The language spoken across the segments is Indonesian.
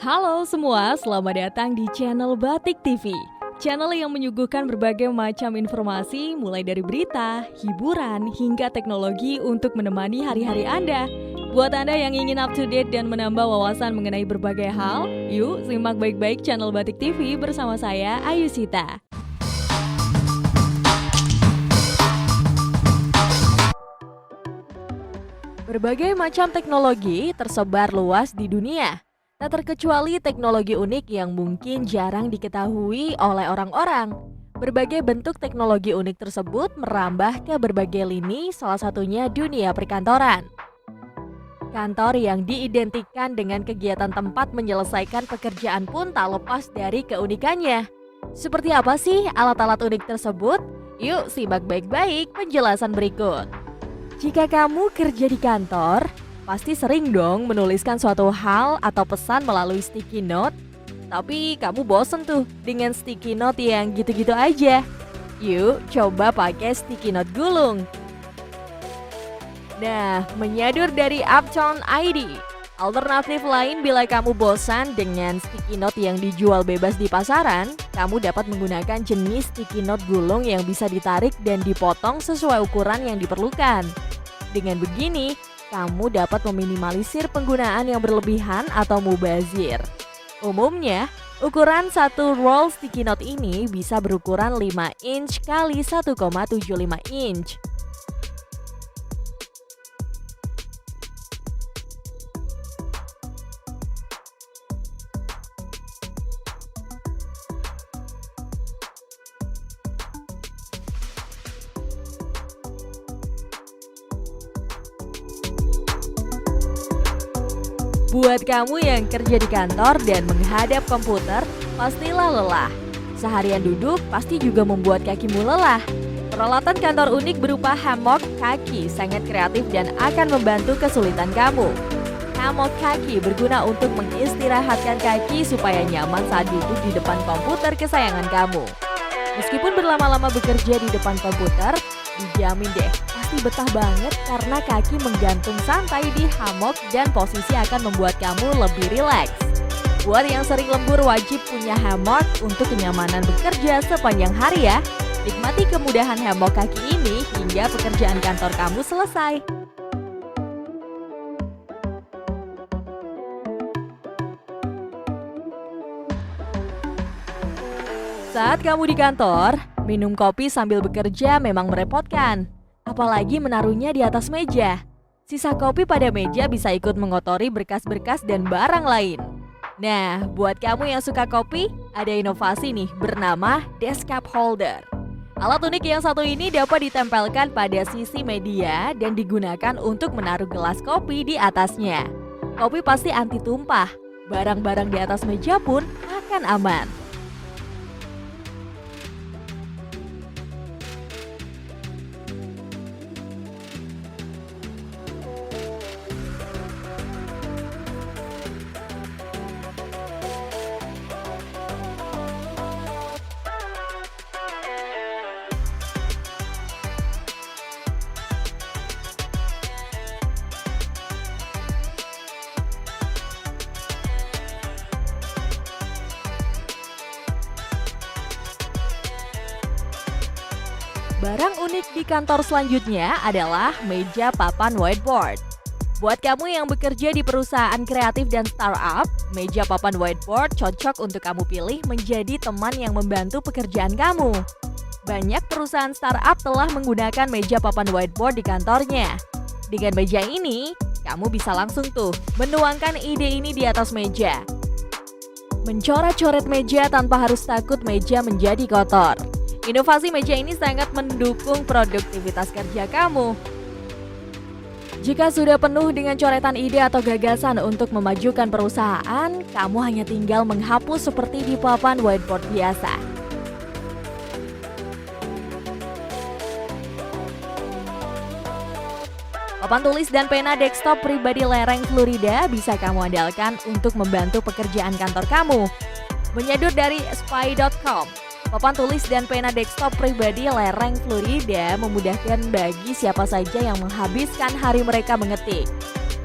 Halo semua, selamat datang di channel Batik TV. Channel yang menyuguhkan berbagai macam informasi mulai dari berita, hiburan, hingga teknologi untuk menemani hari-hari Anda. Buat Anda yang ingin up to date dan menambah wawasan mengenai berbagai hal, yuk simak baik-baik channel Batik TV bersama saya, Ayu Sita. Berbagai macam teknologi tersebar luas di dunia. Tak terkecuali teknologi unik yang mungkin jarang diketahui oleh orang-orang. Berbagai bentuk teknologi unik tersebut merambah ke berbagai lini, salah satunya dunia perkantoran. Kantor yang diidentikan dengan kegiatan tempat menyelesaikan pekerjaan pun tak lepas dari keunikannya. Seperti apa sih alat-alat unik tersebut? Yuk simak baik-baik penjelasan berikut. Jika kamu kerja di kantor, pasti sering dong menuliskan suatu hal atau pesan melalui sticky note. Tapi kamu bosen tuh dengan sticky note yang gitu-gitu aja. Yuk coba pakai sticky note gulung. Nah, menyadur dari Uptown ID. Alternatif lain bila kamu bosan dengan sticky note yang dijual bebas di pasaran, kamu dapat menggunakan jenis sticky note gulung yang bisa ditarik dan dipotong sesuai ukuran yang diperlukan. Dengan begini, kamu dapat meminimalisir penggunaan yang berlebihan atau mubazir. Umumnya, ukuran satu roll sticky note ini bisa berukuran 5 inch kali 1,75 inch. Buat kamu yang kerja di kantor dan menghadap komputer, pastilah lelah. Seharian duduk pasti juga membuat kakimu lelah. Peralatan kantor unik berupa hammock kaki sangat kreatif dan akan membantu kesulitan kamu. Hammock kaki berguna untuk mengistirahatkan kaki supaya nyaman saat duduk di depan komputer kesayangan kamu. Meskipun berlama-lama bekerja di depan komputer, dijamin deh pasti betah banget karena kaki menggantung santai di hammock dan posisi akan membuat kamu lebih rileks. Buat yang sering lembur wajib punya hammock untuk kenyamanan bekerja sepanjang hari ya. Nikmati kemudahan hammock kaki ini hingga pekerjaan kantor kamu selesai. Saat kamu di kantor, minum kopi sambil bekerja memang merepotkan. Apalagi menaruhnya di atas meja. Sisa kopi pada meja bisa ikut mengotori berkas-berkas dan barang lain. Nah, buat kamu yang suka kopi, ada inovasi nih bernama Desk Cup Holder. Alat unik yang satu ini dapat ditempelkan pada sisi media dan digunakan untuk menaruh gelas kopi di atasnya. Kopi pasti anti tumpah. Barang-barang di atas meja pun akan aman. Barang unik di kantor selanjutnya adalah meja papan whiteboard. Buat kamu yang bekerja di perusahaan kreatif dan startup, meja papan whiteboard cocok untuk kamu pilih menjadi teman yang membantu pekerjaan kamu. Banyak perusahaan startup telah menggunakan meja papan whiteboard di kantornya. Dengan meja ini, kamu bisa langsung tuh menuangkan ide ini di atas meja. Mencoret-coret meja tanpa harus takut meja menjadi kotor. Inovasi meja ini sangat mendukung produktivitas kerja kamu. Jika sudah penuh dengan coretan ide atau gagasan untuk memajukan perusahaan, kamu hanya tinggal menghapus seperti di papan whiteboard biasa. Papan tulis dan pena desktop pribadi lereng Florida bisa kamu andalkan untuk membantu pekerjaan kantor kamu. Menyadur dari spy.com, papan tulis dan pena desktop pribadi lereng Florida memudahkan bagi siapa saja yang menghabiskan hari mereka mengetik.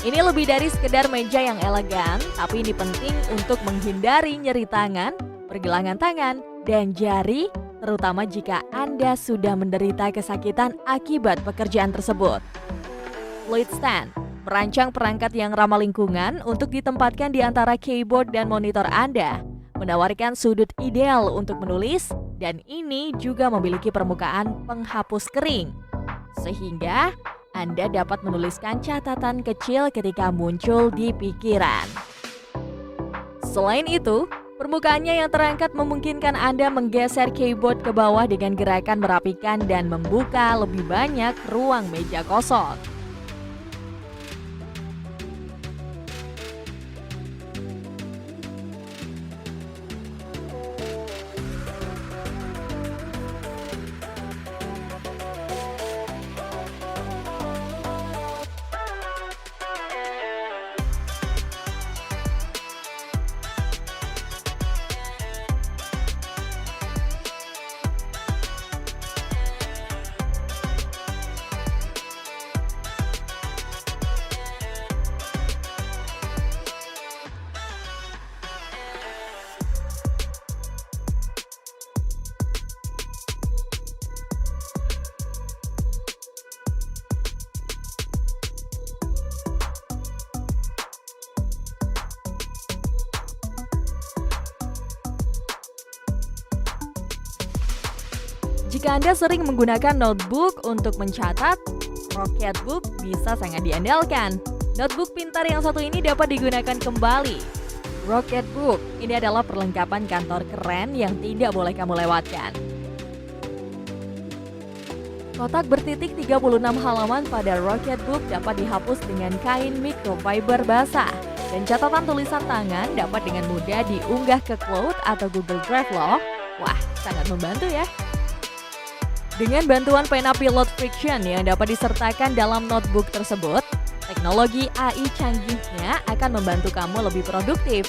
Ini lebih dari sekedar meja yang elegan, tapi ini penting untuk menghindari nyeri tangan, pergelangan tangan, dan jari, terutama jika Anda sudah menderita kesakitan akibat pekerjaan tersebut. Fluid Stand merancang perangkat yang ramah lingkungan untuk ditempatkan di antara keyboard dan monitor Anda, menawarkan sudut ideal untuk menulis, dan ini juga memiliki permukaan penghapus kering, sehingga Anda dapat menuliskan catatan kecil ketika muncul di pikiran. Selain itu, permukaannya yang terangkat memungkinkan Anda menggeser keyboard ke bawah dengan gerakan merapikan dan membuka lebih banyak ruang meja kosong. Jika Anda sering menggunakan notebook untuk mencatat, Rocketbook bisa sangat diandalkan. Notebook pintar yang satu ini dapat digunakan kembali. Rocketbook ini adalah perlengkapan kantor keren yang tidak boleh kamu lewatkan. Kotak bertitik 36 halaman pada Rocketbook dapat dihapus dengan kain microfiber basah. Dan catatan tulisan tangan dapat dengan mudah diunggah ke Cloud atau Google Drive loh. Wah, sangat membantu ya. Dengan bantuan pena Pilot Friction yang dapat disertakan dalam notebook tersebut, teknologi AI canggihnya akan membantu kamu lebih produktif.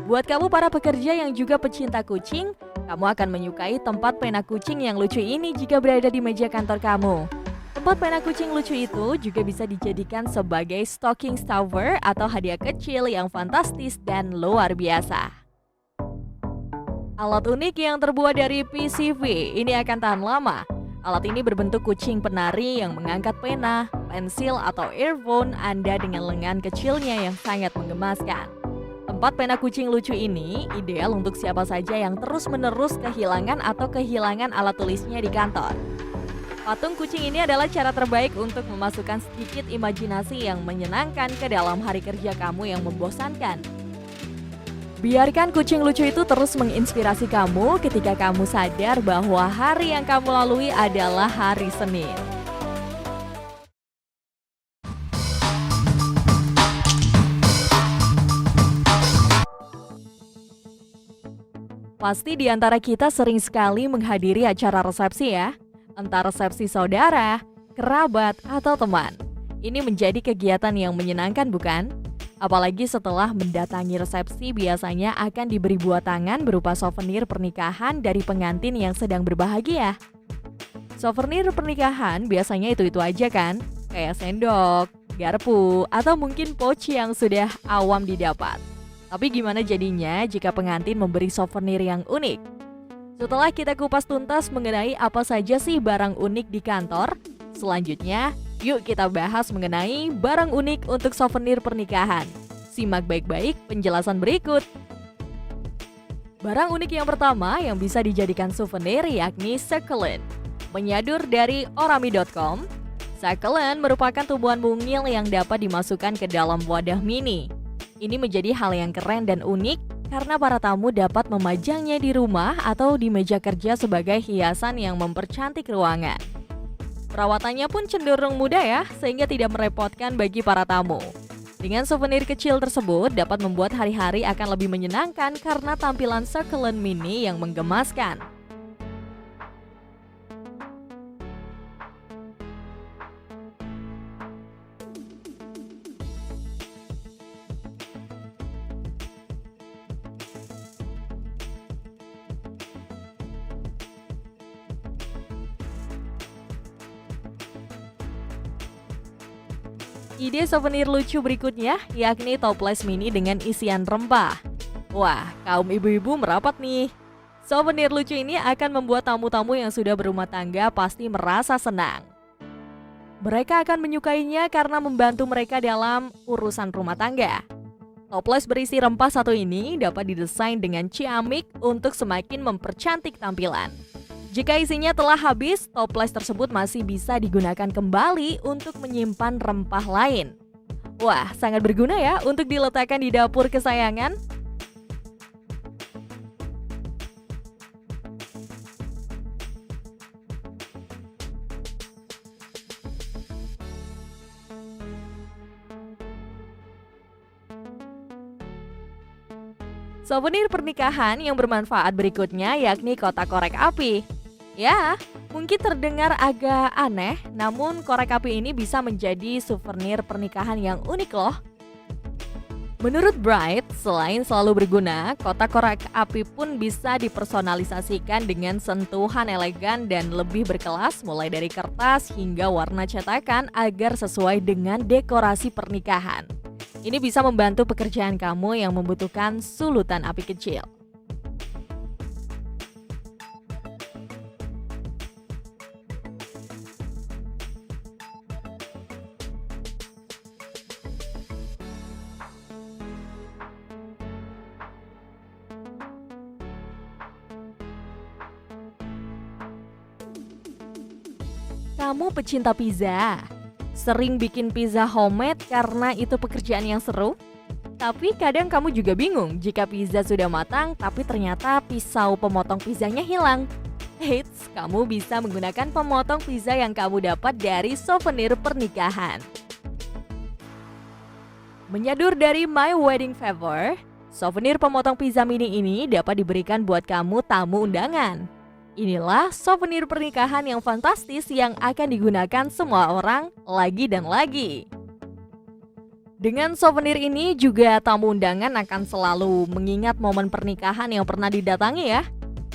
Buat kamu para pekerja yang juga pecinta kucing, kamu akan menyukai tempat pena kucing yang lucu ini jika berada di meja kantor kamu. Tempat pena kucing lucu itu juga bisa dijadikan sebagai stocking stuffer atau hadiah kecil yang fantastis dan luar biasa. Alat unik yang terbuat dari PCV ini akan tahan lama. Alat ini berbentuk kucing penari yang mengangkat pena, pensil, atau earphone Anda dengan lengan kecilnya yang sangat menggemaskan. Tempat pena kucing lucu ini ideal untuk siapa saja yang terus-menerus kehilangan atau kehilangan alat tulisnya di kantor. Patung kucing ini adalah cara terbaik untuk memasukkan sedikit imajinasi yang menyenangkan ke dalam hari kerja kamu yang membosankan. Biarkan kucing lucu itu terus menginspirasi kamu ketika kamu sadar bahwa hari yang kamu lalui adalah hari Senin. Pasti di antara kita sering sekali menghadiri acara resepsi ya. Entah resepsi saudara, kerabat, atau teman. Ini menjadi kegiatan yang menyenangkan bukan? Apalagi setelah mendatangi resepsi biasanya akan diberi buah tangan berupa souvenir pernikahan dari pengantin yang sedang berbahagia. Souvenir pernikahan biasanya itu-itu aja kan? Kayak sendok, garpu, atau mungkin pouch yang sudah awam didapat. Tapi gimana jadinya jika pengantin memberi souvenir yang unik? Setelah kita kupas tuntas mengenai apa saja sih barang unik di kantor, selanjutnya yuk kita bahas mengenai barang unik untuk souvenir pernikahan. Simak baik-baik penjelasan berikut. Barang unik yang pertama yang bisa dijadikan souvenir yakni succulent. Menyadur dari orami.com, succulent merupakan tumbuhan mungil yang dapat dimasukkan ke dalam wadah mini. Ini menjadi hal yang keren dan unik karena para tamu dapat memajangnya di rumah atau di meja kerja sebagai hiasan yang mempercantik ruangan. Perawatannya pun cenderung mudah ya, sehingga tidak merepotkan bagi para tamu. Dengan souvenir kecil tersebut dapat membuat hari-hari akan lebih menyenangkan karena tampilan succulent mini yang menggemaskan. Ide souvenir lucu berikutnya yakni toples mini dengan isian rempah. Wah, kaum ibu-ibu merapat nih. Souvenir lucu ini akan membuat tamu-tamu yang sudah berumah tangga pasti merasa senang. Mereka akan menyukainya karena membantu mereka dalam urusan rumah tangga. Toples berisi rempah satu ini dapat didesain dengan ciamik untuk semakin mempercantik tampilan. Jika isinya telah habis, toples tersebut masih bisa digunakan kembali untuk menyimpan rempah lain. Wah, sangat berguna ya untuk diletakkan di dapur kesayangan. Souvenir pernikahan yang bermanfaat berikutnya yakni kotak korek api. Ya, mungkin terdengar agak aneh, namun korek api ini bisa menjadi souvenir pernikahan yang unik loh. Menurut Bright, selain selalu berguna, kotak korek api pun bisa dipersonalisasikan dengan sentuhan elegan dan lebih berkelas mulai dari kertas hingga warna cetakan agar sesuai dengan dekorasi pernikahan. Ini bisa membantu pekerjaan kamu yang membutuhkan sulutan api kecil. Kamu pecinta pizza? Sering bikin pizza homemade karena itu pekerjaan yang seru? Tapi kadang kamu juga bingung jika pizza sudah matang tapi ternyata pisau pemotong pizzanya hilang. Eits, kamu bisa menggunakan pemotong pizza yang kamu dapat dari souvenir pernikahan. Menyadur dari My Wedding Favor, souvenir pemotong pizza mini ini dapat diberikan buat kamu tamu undangan. Inilah souvenir pernikahan yang fantastis yang akan digunakan semua orang lagi dan lagi. Dengan souvenir ini juga tamu undangan akan selalu mengingat momen pernikahan yang pernah didatangi ya.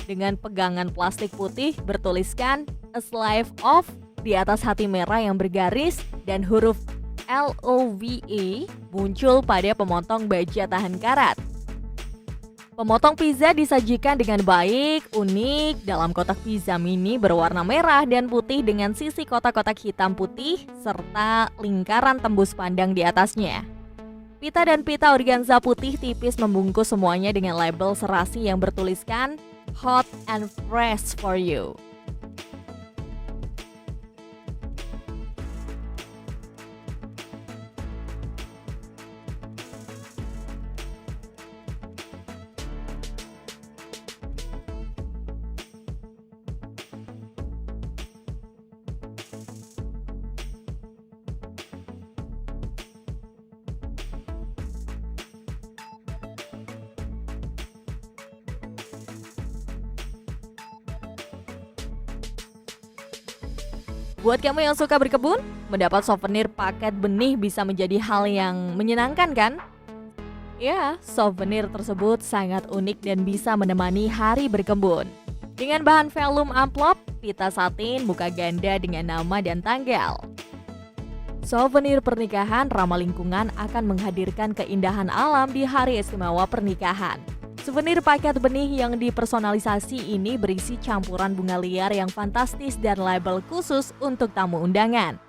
Dengan pegangan plastik putih bertuliskan A Slice of di atas hati merah yang bergaris dan huruf LOVE muncul pada pemotong baja tahan karat. Pemotong pizza disajikan dengan baik, unik dalam kotak pizza mini berwarna merah dan putih dengan sisi kotak-kotak hitam putih serta lingkaran tembus pandang di atasnya. Pita dan pita organza putih tipis membungkus semuanya dengan label serasi yang bertuliskan Hot and Fresh for You. Buat kamu yang suka berkebun, mendapat souvenir paket benih bisa menjadi hal yang menyenangkan kan? Ya, souvenir tersebut sangat unik dan bisa menemani hari berkebun. Dengan bahan velum amplop, pita satin, muka ganda dengan nama dan tanggal. Souvenir pernikahan ramah lingkungan akan menghadirkan keindahan alam di hari istimewa pernikahan. Souvenir paket benih yang dipersonalisasi ini berisi campuran bunga liar yang fantastis dan label khusus untuk tamu undangan.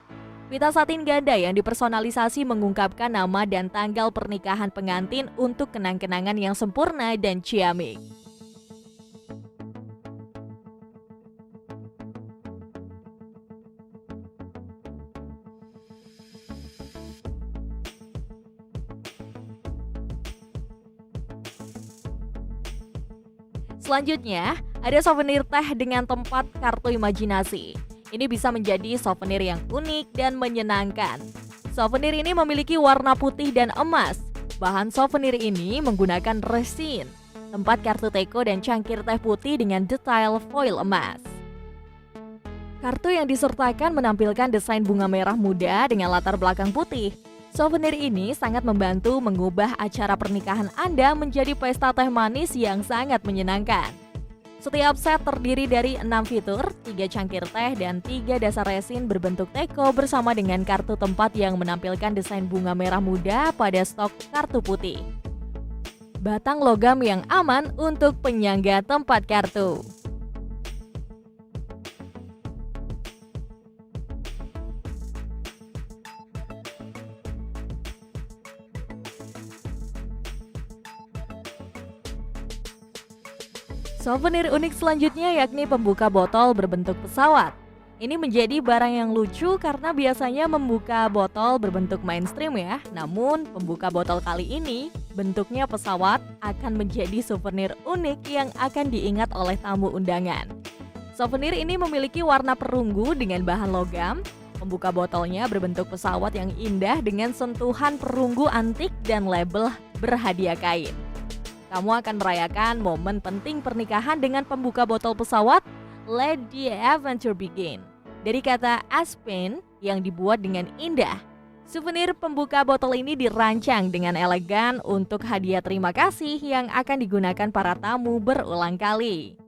Pita satin ganda yang dipersonalisasi mengungkapkan nama dan tanggal pernikahan pengantin untuk kenang-kenangan yang sempurna dan ciamik. Selanjutnya, ada souvenir teh dengan tempat kartu imajinasi. Ini bisa menjadi souvenir yang unik dan menyenangkan. Souvenir ini memiliki warna putih dan emas. Bahan souvenir ini menggunakan resin, tempat kartu teko dan cangkir teh putih dengan detail foil emas. Kartu yang disertakan menampilkan desain bunga merah muda dengan latar belakang putih. Souvenir ini sangat membantu mengubah acara pernikahan Anda menjadi pesta teh manis yang sangat menyenangkan. Setiap set terdiri dari 6 fitur, 3 cangkir teh, dan 3 dasar resin berbentuk teko bersama dengan kartu tempat yang menampilkan desain bunga merah muda pada stok kartu putih. Batang logam yang aman untuk penyangga tempat kartu. Souvenir unik selanjutnya yakni pembuka botol berbentuk pesawat. Ini menjadi barang yang lucu karena biasanya membuka botol berbentuk mainstream ya. Namun pembuka botol kali ini bentuknya pesawat akan menjadi souvenir unik yang akan diingat oleh tamu undangan. Souvenir ini memiliki warna perunggu dengan bahan logam. Pembuka botolnya berbentuk pesawat yang indah dengan sentuhan perunggu antik dan label berhadiah kain. Kamu akan merayakan momen penting pernikahan dengan pembuka botol pesawat Let the Adventure Begin. Dari kata Aspen yang dibuat dengan indah. Souvenir pembuka botol ini dirancang dengan elegan untuk hadiah terima kasih yang akan digunakan para tamu berulang kali.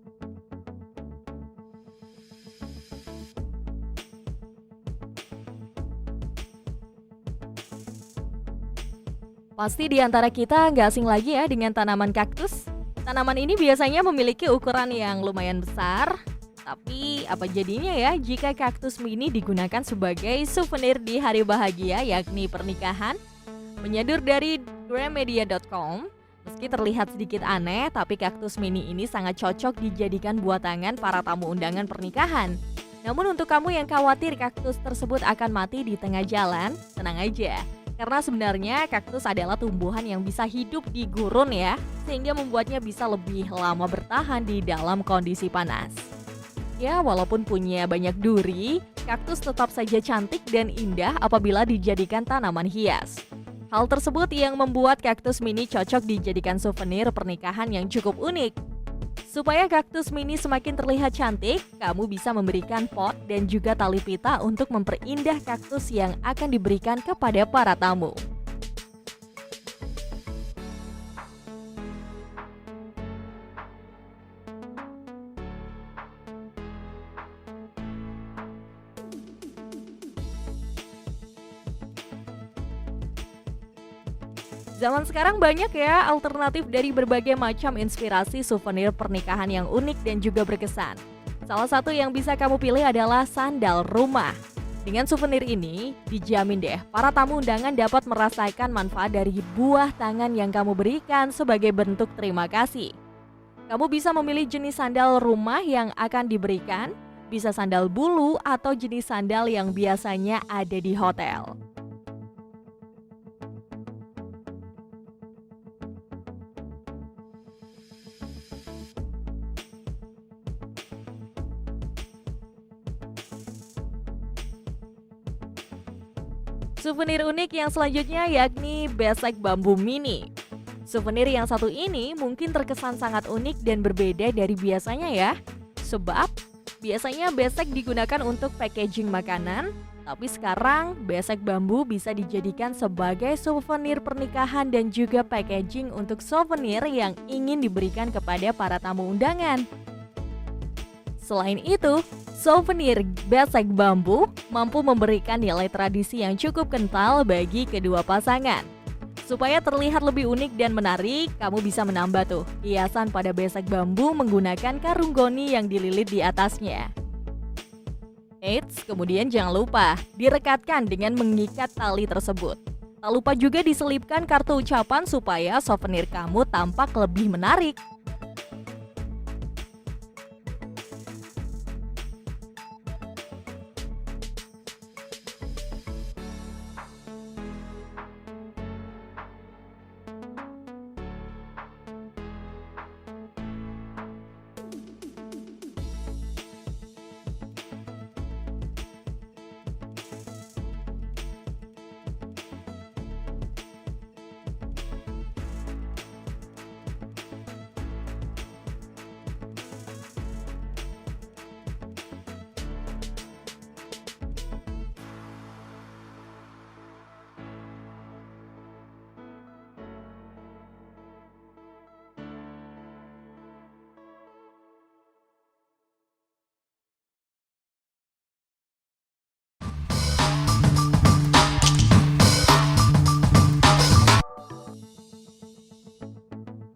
Pasti di antara kita nggak asing lagi ya dengan tanaman kaktus. Tanaman ini biasanya memiliki ukuran yang lumayan besar. Tapi apa jadinya ya jika kaktus mini digunakan sebagai souvenir di hari bahagia yakni pernikahan? Menyadur dari gramedia.com, meski terlihat sedikit aneh, tapi kaktus mini ini sangat cocok dijadikan buah tangan para tamu undangan pernikahan. Namun untuk kamu yang khawatir kaktus tersebut akan mati di tengah jalan, tenang aja. Karena sebenarnya kaktus adalah tumbuhan yang bisa hidup di gurun ya, sehingga membuatnya bisa lebih lama bertahan di dalam kondisi panas. Ya, walaupun punya banyak duri, kaktus tetap saja cantik dan indah apabila dijadikan tanaman hias. Hal tersebut yang membuat kaktus mini cocok dijadikan souvenir pernikahan yang cukup unik. Supaya kaktus mini semakin terlihat cantik, kamu bisa memberikan pot dan juga tali pita untuk memperindah kaktus yang akan diberikan kepada para tamu. Zaman sekarang banyak ya alternatif dari berbagai macam inspirasi souvenir pernikahan yang unik dan juga berkesan. Salah satu yang bisa kamu pilih adalah sandal rumah. Dengan souvenir ini, dijamin deh para tamu undangan dapat merasakan manfaat dari buah tangan yang kamu berikan sebagai bentuk terima kasih. Kamu bisa memilih jenis sandal rumah yang akan diberikan, bisa sandal bulu atau jenis sandal yang biasanya ada di hotel. Souvenir unik yang selanjutnya yakni besek bambu mini. Souvenir yang satu ini mungkin terkesan sangat unik dan berbeda dari biasanya ya. Sebab biasanya besek digunakan untuk packaging makanan, tapi sekarang besek bambu bisa dijadikan sebagai souvenir pernikahan dan juga packaging untuk souvenir yang ingin diberikan kepada para tamu undangan. Selain itu, souvenir besek bambu mampu memberikan nilai tradisi yang cukup kental bagi kedua pasangan. Supaya terlihat lebih unik dan menarik, kamu bisa menambah tuh hiasan pada besek bambu menggunakan karung goni yang dililit di atasnya. Eits, kemudian jangan lupa direkatkan dengan mengikat tali tersebut. Tak lupa juga diselipkan kartu ucapan supaya souvenir kamu tampak lebih menarik.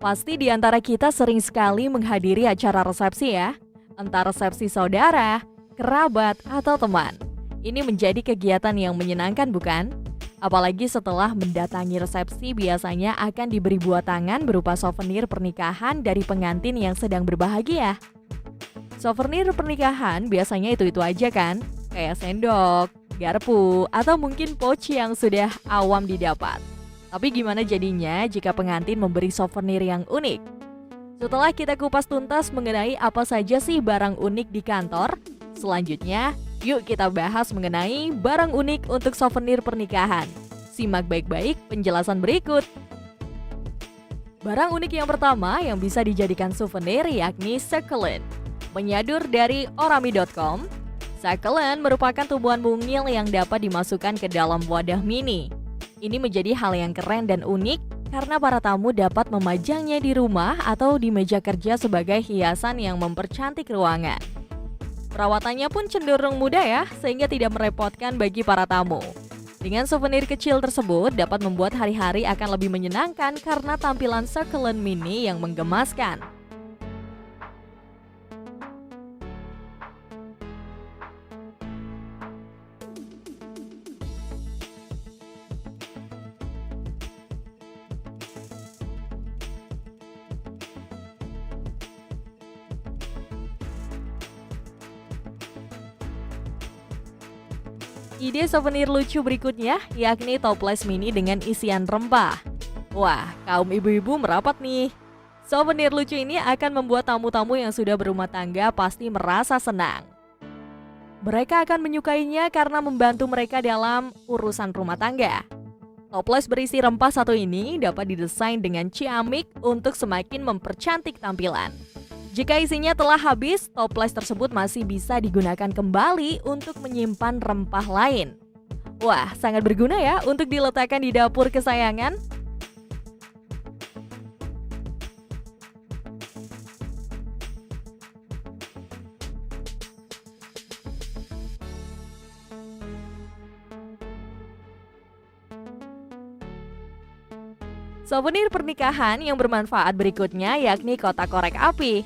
Pasti di antara kita sering sekali menghadiri acara resepsi ya, entah resepsi saudara, kerabat, atau teman. Ini menjadi kegiatan yang menyenangkan bukan? Apalagi setelah mendatangi resepsi biasanya akan diberi buah tangan berupa souvenir pernikahan dari pengantin yang sedang berbahagia. Souvenir pernikahan biasanya itu-itu aja kan? Kayak sendok, garpu, atau mungkin pouch yang sudah awam didapat. Tapi gimana jadinya jika pengantin memberi souvenir yang unik? Setelah kita kupas tuntas mengenai apa saja sih barang unik di kantor, selanjutnya yuk kita bahas mengenai barang unik untuk souvenir pernikahan. Simak baik-baik penjelasan berikut. Barang unik yang pertama yang bisa dijadikan souvenir yakni succulent. Menyadur dari orami.com, succulent merupakan tumbuhan mungil yang dapat dimasukkan ke dalam wadah mini. Ini menjadi hal yang keren dan unik karena para tamu dapat memajangnya di rumah atau di meja kerja sebagai hiasan yang mempercantik ruangan. Perawatannya pun cenderung mudah ya, sehingga tidak merepotkan bagi para tamu. Dengan souvenir kecil tersebut dapat membuat hari-hari akan lebih menyenangkan karena tampilan succulent mini yang menggemaskan. Ide souvenir lucu berikutnya yakni toples mini dengan isian rempah. Wah, kaum ibu-ibu merapat nih. Souvenir lucu ini akan membuat tamu-tamu yang sudah berumah tangga pasti merasa senang. Mereka akan menyukainya karena membantu mereka dalam urusan rumah tangga. Toples berisi rempah satu ini dapat didesain dengan ciamik untuk semakin mempercantik tampilan. Jika isinya telah habis, toples tersebut masih bisa digunakan kembali untuk menyimpan rempah lain. Wah, sangat berguna ya untuk diletakkan di dapur kesayangan. Souvenir pernikahan yang bermanfaat berikutnya yakni kotak korek api.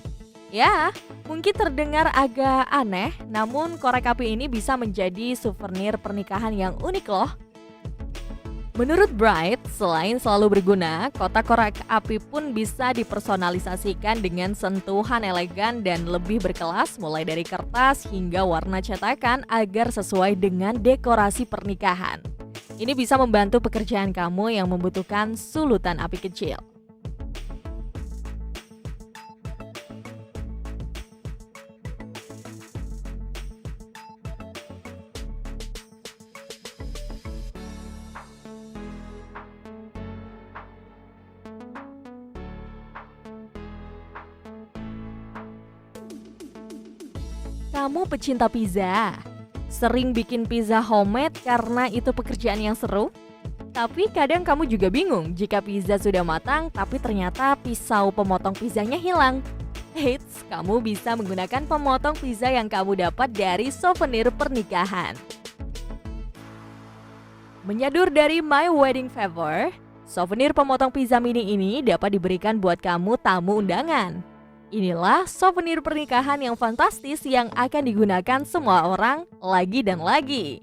Ya, mungkin terdengar agak aneh, namun korek api ini bisa menjadi souvenir pernikahan yang unik loh. Menurut Bright, selain selalu berguna, kotak korek api pun bisa dipersonalisasikan dengan sentuhan elegan dan lebih berkelas mulai dari kertas hingga warna cetakan agar sesuai dengan dekorasi pernikahan. Ini bisa membantu pekerjaan kamu yang membutuhkan sulutan api kecil. Kamu pecinta pizza? Sering bikin pizza homemade karena itu pekerjaan yang seru? Tapi kadang kamu juga bingung jika pizza sudah matang tapi ternyata pisau pemotong pizzanya hilang. Eits, kamu bisa menggunakan pemotong pizza yang kamu dapat dari souvenir pernikahan. Menyadur dari My Wedding Favor, souvenir pemotong pizza mini ini dapat diberikan buat kamu tamu undangan. Inilah souvenir pernikahan yang fantastis yang akan digunakan semua orang lagi dan lagi.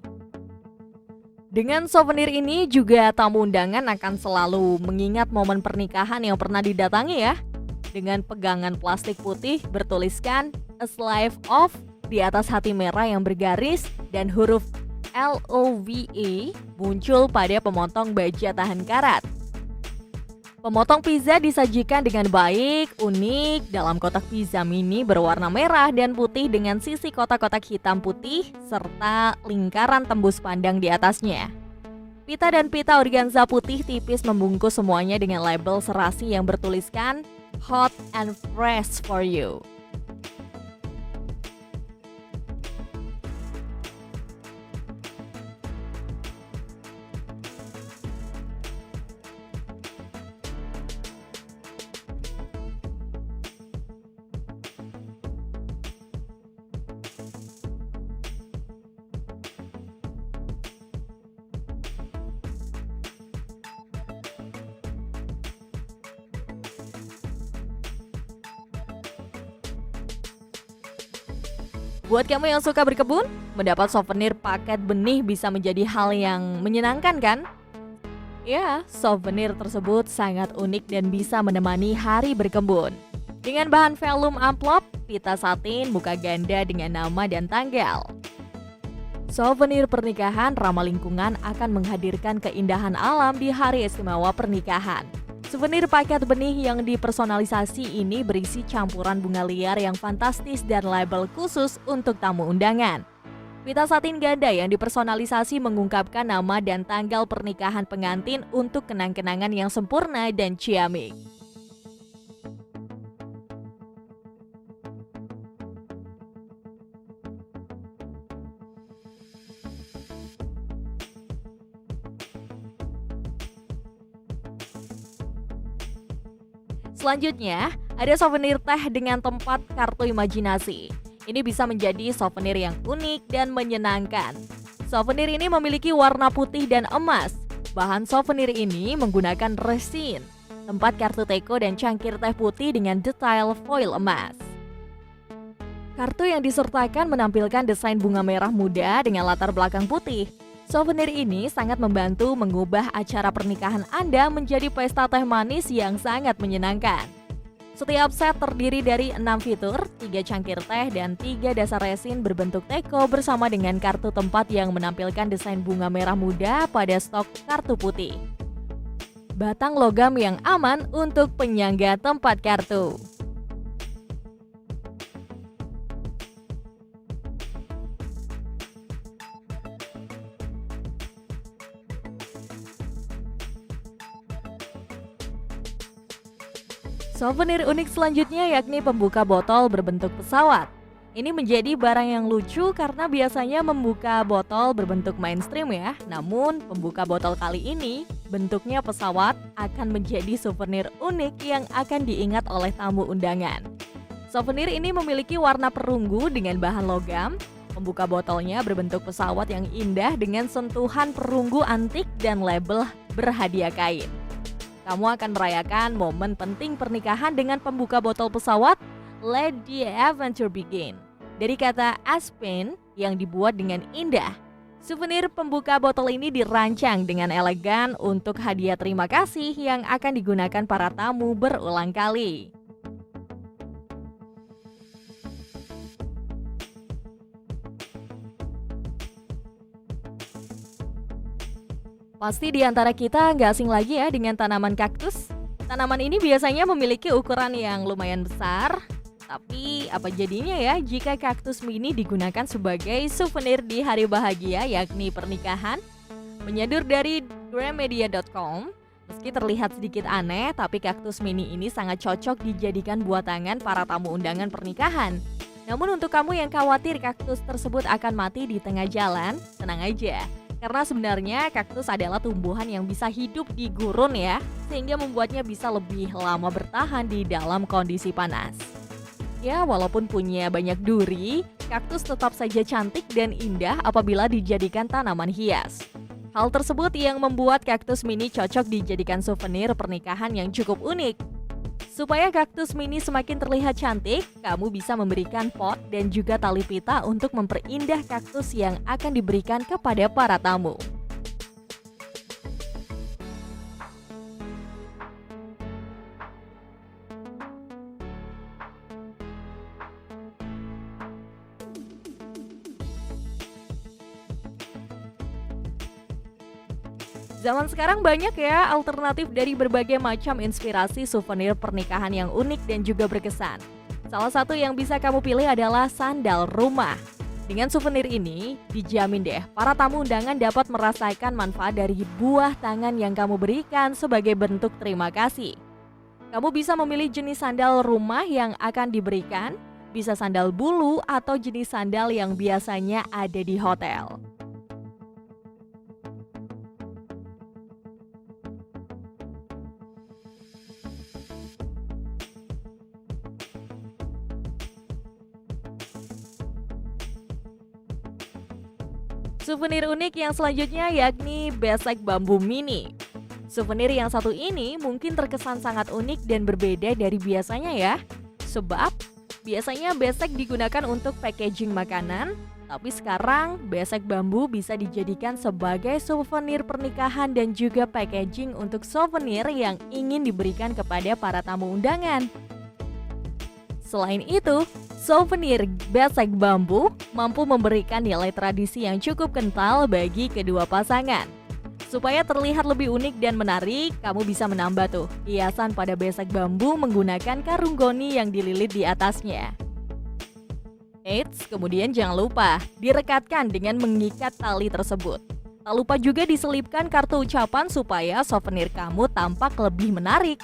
Dengan souvenir ini juga tamu undangan akan selalu mengingat momen pernikahan yang pernah didatangi ya. Dengan pegangan plastik putih bertuliskan A Slice of di atas hati merah yang bergaris dan huruf LOVE muncul pada pemotong baja tahan karat. Pemotong pizza disajikan dengan baik, unik dalam kotak pizza mini berwarna merah dan putih dengan sisi kotak-kotak hitam putih serta lingkaran tembus pandang di atasnya. Pita dan pita organza putih tipis membungkus semuanya dengan label serasi yang bertuliskan Hot and Fresh for You. Buat kamu yang suka berkebun, mendapat souvenir paket benih bisa menjadi hal yang menyenangkan kan? Ya, souvenir tersebut sangat unik dan bisa menemani hari berkebun. Dengan bahan velum amplop, pita satin, buka ganda dengan nama dan tanggal. Souvenir pernikahan ramah lingkungan akan menghadirkan keindahan alam di hari istimewa pernikahan. Souvenir paket benih yang dipersonalisasi ini berisi campuran bunga liar yang fantastis dan label khusus untuk tamu undangan. Pita satin ganda yang dipersonalisasi mengungkapkan nama dan tanggal pernikahan pengantin untuk kenang-kenangan yang sempurna dan ciamik. Selanjutnya, ada souvenir teh dengan tempat kartu imajinasi. Ini bisa menjadi souvenir yang unik dan menyenangkan. Souvenir ini memiliki warna putih dan emas. Bahan souvenir ini menggunakan resin, tempat kartu teko dan cangkir teh putih dengan detail foil emas. Kartu yang disertakan menampilkan desain bunga merah muda dengan latar belakang putih. Souvenir ini sangat membantu mengubah acara pernikahan Anda menjadi pesta teh manis yang sangat menyenangkan. Setiap set terdiri dari 6 fitur, 3 cangkir teh, dan 3 dasar resin berbentuk teko bersama dengan kartu tempat yang menampilkan desain bunga merah muda pada stok kartu putih. Batang logam yang aman untuk penyangga tempat kartu. Souvenir unik selanjutnya yakni pembuka botol berbentuk pesawat. Ini menjadi barang yang lucu karena biasanya membuka botol berbentuk mainstream ya. Namun pembuka botol kali ini bentuknya pesawat akan menjadi souvenir unik yang akan diingat oleh tamu undangan. Souvenir ini memiliki warna perunggu dengan bahan logam. Pembuka botolnya berbentuk pesawat yang indah dengan sentuhan perunggu antik dan label berhadiah kain. Kamu akan merayakan momen penting pernikahan dengan pembuka botol pesawat Let the Adventure Begin. Dari kata Aspen yang dibuat dengan indah. Souvenir pembuka botol ini dirancang dengan elegan untuk hadiah terima kasih yang akan digunakan para tamu berulang kali. Pasti di antara kita nggak asing lagi ya dengan tanaman kaktus. Tanaman ini biasanya memiliki ukuran yang lumayan besar. Tapi apa jadinya ya jika kaktus mini digunakan sebagai souvenir di hari bahagia yakni pernikahan? Menyadur dari gramedia.com, meski terlihat sedikit aneh, tapi kaktus mini ini sangat cocok dijadikan buat tangan para tamu undangan pernikahan. Namun untuk kamu yang khawatir kaktus tersebut akan mati di tengah jalan, tenang aja. Karena sebenarnya kaktus adalah tumbuhan yang bisa hidup di gurun ya, sehingga membuatnya bisa lebih lama bertahan di dalam kondisi panas. Ya, walaupun punya banyak duri, kaktus tetap saja cantik dan indah apabila dijadikan tanaman hias. Hal tersebut yang membuat kaktus mini cocok dijadikan souvenir pernikahan yang cukup unik. Supaya kaktus mini semakin terlihat cantik, kamu bisa memberikan pot dan juga tali pita untuk memperindah kaktus yang akan diberikan kepada para tamu. Zaman sekarang banyak ya alternatif dari berbagai macam inspirasi souvenir pernikahan yang unik dan juga berkesan. Salah satu yang bisa kamu pilih adalah sandal rumah. Dengan souvenir ini, dijamin deh para tamu undangan dapat merasakan manfaat dari buah tangan yang kamu berikan sebagai bentuk terima kasih. Kamu bisa memilih jenis sandal rumah yang akan diberikan, bisa sandal bulu atau jenis sandal yang biasanya ada di hotel. Souvenir unik yang selanjutnya yakni besek bambu mini. Souvenir yang satu ini mungkin terkesan sangat unik dan berbeda dari biasanya ya. Sebab Biasanya besek digunakan untuk packaging makanan, tapi sekarang besek bambu bisa dijadikan sebagai souvenir pernikahan dan juga packaging untuk souvenir yang ingin diberikan kepada para tamu undangan. Selain itu, souvenir besek bambu mampu memberikan nilai tradisi yang cukup kental bagi kedua pasangan. Supaya terlihat lebih unik dan menarik, kamu bisa menambah hiasan pada besek bambu menggunakan karung goni yang dililit di atasnya. Eits, kemudian jangan lupa direkatkan dengan mengikat tali tersebut. Tak lupa juga diselipkan kartu ucapan supaya souvenir kamu tampak lebih menarik.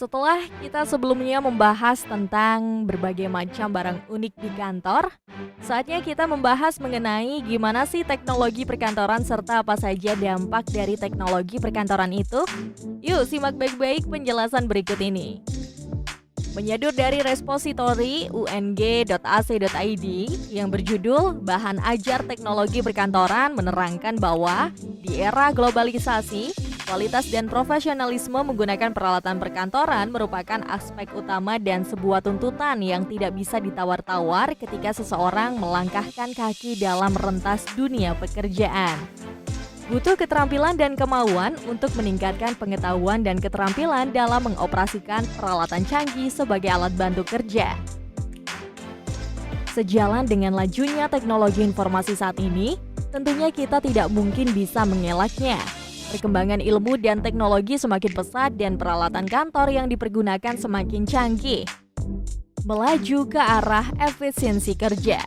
Setelah kita sebelumnya membahas tentang berbagai macam barang unik di kantor, saatnya kita membahas mengenai gimana sih teknologi perkantoran serta apa saja dampak dari teknologi perkantoran itu. Yuk simak baik-baik penjelasan berikut ini. Menyadur dari repositori ung.ac.id yang berjudul Bahan Ajar Teknologi Perkantoran menerangkan bahwa di era globalisasi, kualitas dan profesionalisme menggunakan peralatan perkantoran merupakan aspek utama dan sebuah tuntutan yang tidak bisa ditawar-tawar ketika seseorang melangkahkan kaki dalam rentas dunia pekerjaan. Butuh keterampilan dan kemauan untuk meningkatkan pengetahuan dan keterampilan dalam mengoperasikan peralatan canggih sebagai alat bantu kerja. Sejalan dengan lajunya teknologi informasi saat ini, tentunya kita tidak mungkin bisa mengelaknya. Perkembangan ilmu dan teknologi semakin pesat dan peralatan kantor yang dipergunakan semakin canggih, melaju ke arah efisiensi kerja.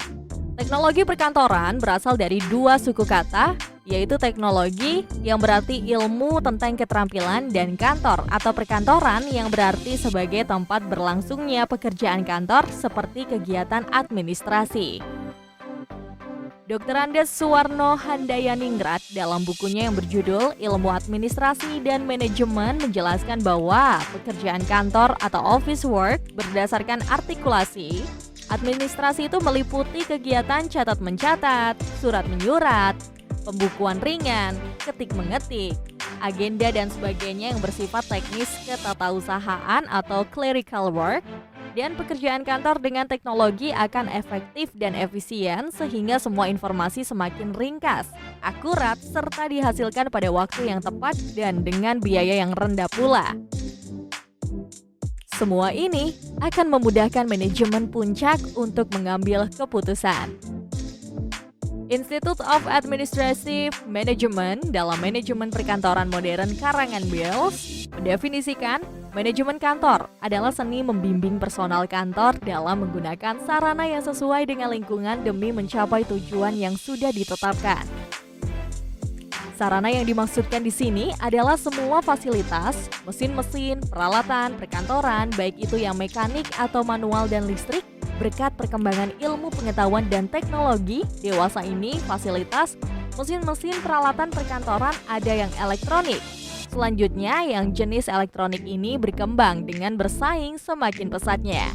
Teknologi perkantoran berasal dari dua suku kata, yaitu teknologi yang berarti ilmu tentang keterampilan dan kantor atau perkantoran yang berarti sebagai tempat berlangsungnya pekerjaan kantor seperti kegiatan administrasi. Dr. Andes Suwarno Handayaningrat dalam bukunya yang berjudul Ilmu Administrasi dan Manajemen menjelaskan bahwa pekerjaan kantor atau office work berdasarkan artikulasi. Administrasi itu meliputi kegiatan catat-mencatat, surat-menyurat, pembukuan ringan, ketik-mengetik, agenda dan sebagainya yang bersifat teknis ketatausahaan atau clerical work, dan pekerjaan kantor dengan teknologi akan efektif dan efisien sehingga semua informasi semakin ringkas, akurat, serta dihasilkan pada waktu yang tepat dan dengan biaya yang rendah pula. Semua ini akan memudahkan manajemen puncak untuk mengambil keputusan. Institute of Administrative Management dalam manajemen perkantoran modern karangan Bells mendefinisikan manajemen kantor adalah seni membimbing personal kantor dalam menggunakan sarana yang sesuai dengan lingkungan demi mencapai tujuan yang sudah ditetapkan. Sarana yang dimaksudkan di sini adalah semua fasilitas, mesin-mesin, peralatan, perkantoran, baik itu yang mekanik atau manual dan listrik. Berkat perkembangan ilmu pengetahuan dan teknologi, dewasa ini fasilitas, mesin-mesin peralatan perkantoran ada yang elektronik. Selanjutnya, yang jenis elektronik ini berkembang dengan bersaing semakin pesatnya.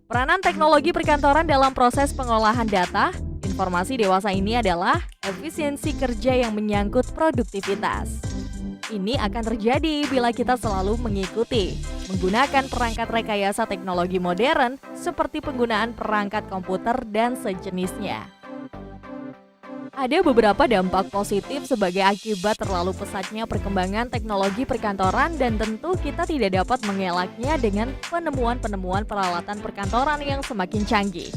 Peranan teknologi perkantoran dalam proses pengolahan data, informasi dewasa ini adalah efisiensi kerja yang menyangkut produktivitas. Ini akan terjadi bila kita selalu menggunakan perangkat rekayasa teknologi modern seperti penggunaan perangkat komputer dan sejenisnya. Ada beberapa dampak positif sebagai akibat terlalu pesatnya perkembangan teknologi perkantoran dan tentu kita tidak dapat mengelaknya dengan penemuan-penemuan peralatan perkantoran yang semakin canggih.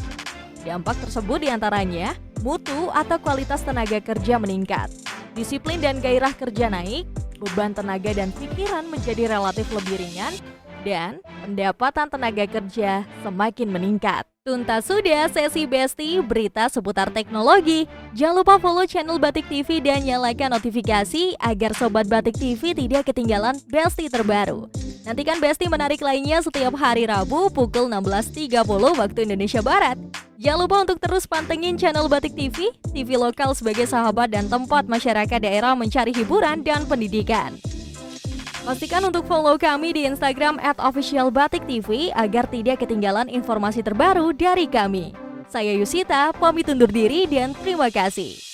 Dampak tersebut diantaranya mutu atau kualitas tenaga kerja meningkat, disiplin dan gairah kerja naik, beban tenaga dan pikiran menjadi relatif lebih ringan, dan pendapatan tenaga kerja semakin meningkat. Tuntas sudah sesi Besti berita seputar teknologi. Jangan lupa follow channel Batik TV dan nyalakan notifikasi agar Sobat Batik TV tidak ketinggalan Besti terbaru. Nantikan Besti menarik lainnya setiap hari Rabu pukul 16.30 waktu Indonesia Barat. Jangan lupa untuk terus pantengin channel Batik TV, TV lokal sebagai sahabat dan tempat masyarakat daerah mencari hiburan dan pendidikan. Pastikan untuk follow kami di Instagram @officialbatikTV agar tidak ketinggalan informasi terbaru dari kami. Saya Yusita, pamit undur diri dan terima kasih.